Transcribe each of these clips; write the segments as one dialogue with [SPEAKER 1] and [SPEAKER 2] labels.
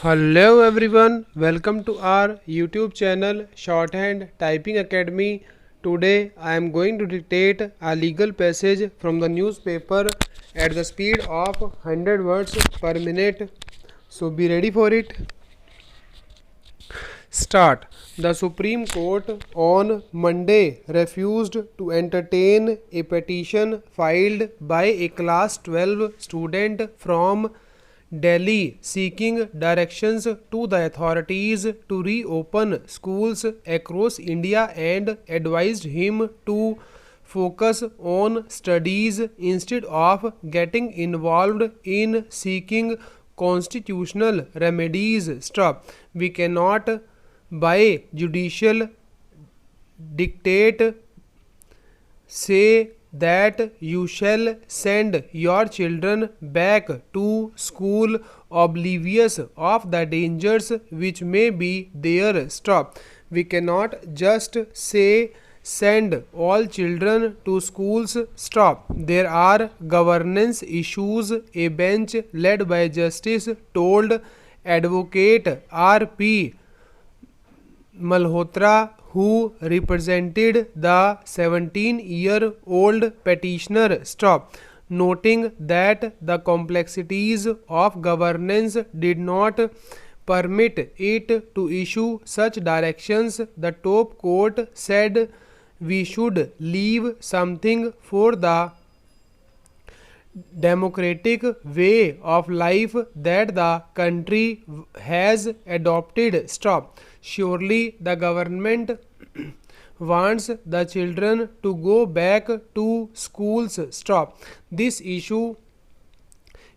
[SPEAKER 1] Hello everyone, welcome to our YouTube channel Shorthand Typing Academy. Today I am going to dictate a legal passage from the newspaper at the speed of 100 words per minute. So be ready for it. Start. The Supreme Court on Monday refused to entertain a petition filed by a class 12 student from Delhi seeking directions to the authorities to reopen schools across India and advised him to focus on studies instead of getting involved in seeking constitutional remedies. Stop. We cannot by judicial dictate say that you shall send your children back to school oblivious of the dangers which may be there. Stop. We cannot just say send all children to schools. Stop. There are governance issues. A bench led by Justice told Advocate R.P. Malhotra, who represented the 17-year-old petitioner. Stop. Noting that the complexities of governance did not permit it to issue such directions, the top court said we should leave something for the democratic way of life that the country has adopted. Stop. Surely the government wants the children to go back to schools. Stop. This issue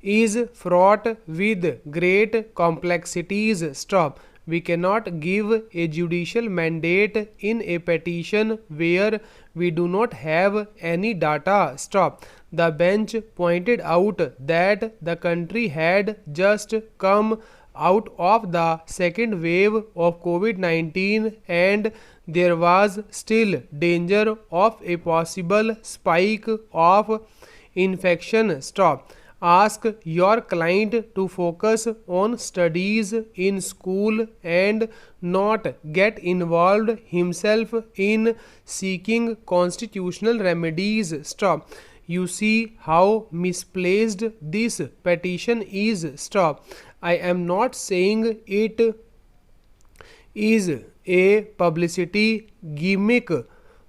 [SPEAKER 1] is fraught with great complexities. Stop. We cannot give a judicial mandate in a petition where we do not have any data. Stop. The bench pointed out that the country had just come out of the second wave of COVID-19 and there was still danger of a possible spike of infection. Stop. Ask your client to focus on studies in school and not get involved himself in seeking constitutional remedies. Stop. You see how misplaced this petition is. Stop. I am not saying it is a publicity gimmick,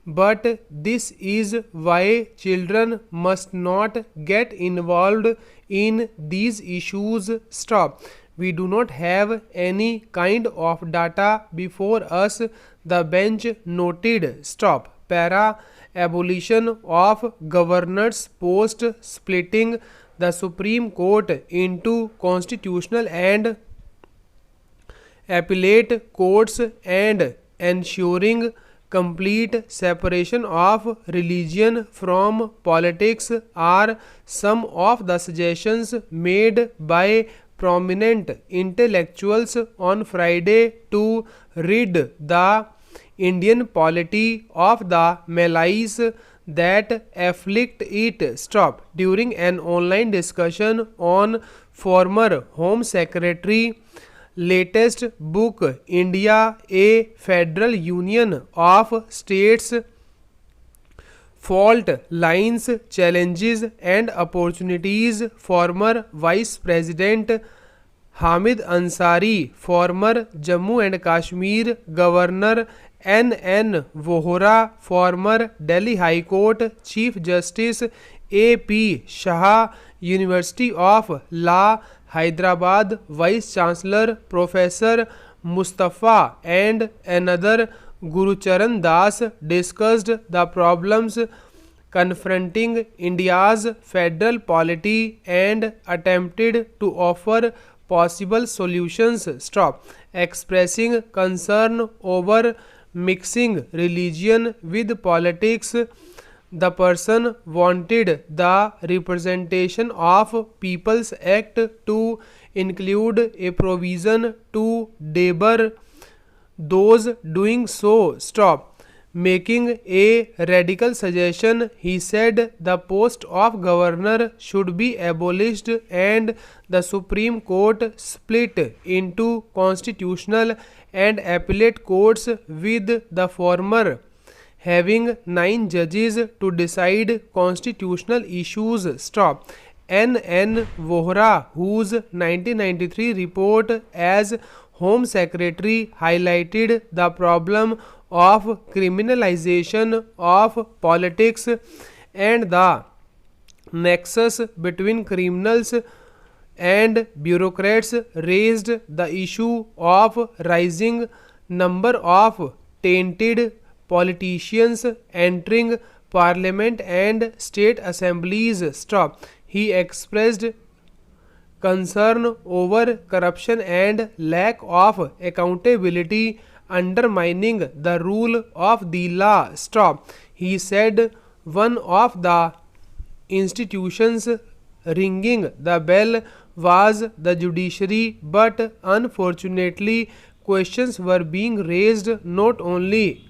[SPEAKER 1] but this is why children must not get involved in these issues. Stop. We do not have any kind of data before us, the bench noted. Stop. Para. Abolition of governors post splitting the Supreme Court into constitutional and appellate courts and ensuring complete separation of religion from politics are some of the suggestions made by prominent intellectuals on Friday to rid the Indian polity of the malaise that afflict it. Stop. During an online discussion on former Home Secretary latest book India, a Federal Union of States, Fault Lines, Challenges and Opportunities, former Vice President Hamid Ansari, former Jammu and Kashmir Governor N.N. Vohra, former Delhi High Court Chief Justice A.P. Shah, University of Law, Hyderabad Vice Chancellor Professor Mustafa and another Gurucharan Das discussed the problems confronting India's federal polity and attempted to offer possible solutions. Stop. Expressing concern over mixing religion with politics, the person wanted the Representation of People's Act to include a provision to debar those doing so. Stop. Making a radical suggestion, he said the post of governor should be abolished and the Supreme Court split into constitutional and appellate courts, with the former having 9 judges to decide constitutional issues. Stop. N. Vohra, whose 1993 report as Home Secretary highlighted the problem of criminalization of politics and the nexus between criminals and bureaucrats, raised the issue of rising number of tainted politicians entering parliament and state assemblies. Stop. He expressed concern over corruption and lack of accountability undermining the rule of the law. Stop. He said one of the institutions ringing the bell was the judiciary, but unfortunately questions were being raised not only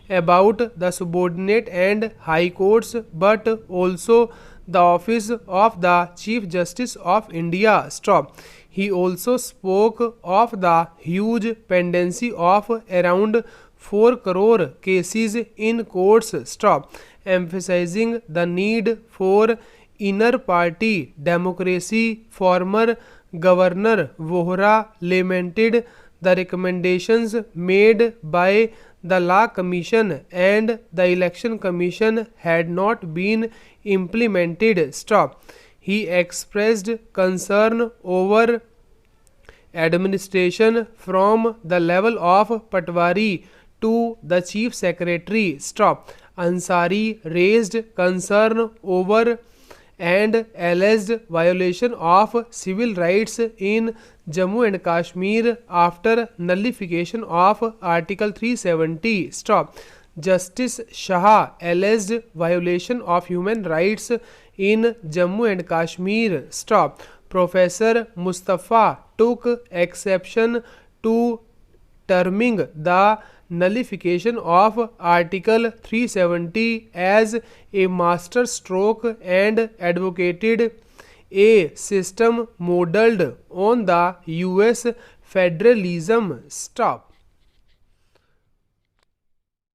[SPEAKER 1] about the subordinate and high courts but also the office of the Chief Justice of India. Stop. He also spoke of the huge pendency of around 4 crore cases in courts. Stop. Emphasizing the need for inner party democracy. Former Governor Vohra lamented the recommendations made by the Law Commission and the Election Commission had not been implemented. Stop. He expressed concern over administration from the level of Patwari to the Chief Secretary. Stop. Ansari raised concern over and alleged violation of civil rights in Jammu and Kashmir after nullification of Article 370. Stop. Justice Shah alleged violation of human rights in Jammu and Kashmir. Stop. Professor Mustafa took exception to terming the nullification of Article 370 as a master stroke and advocated a system modeled on the US federalism. Stop.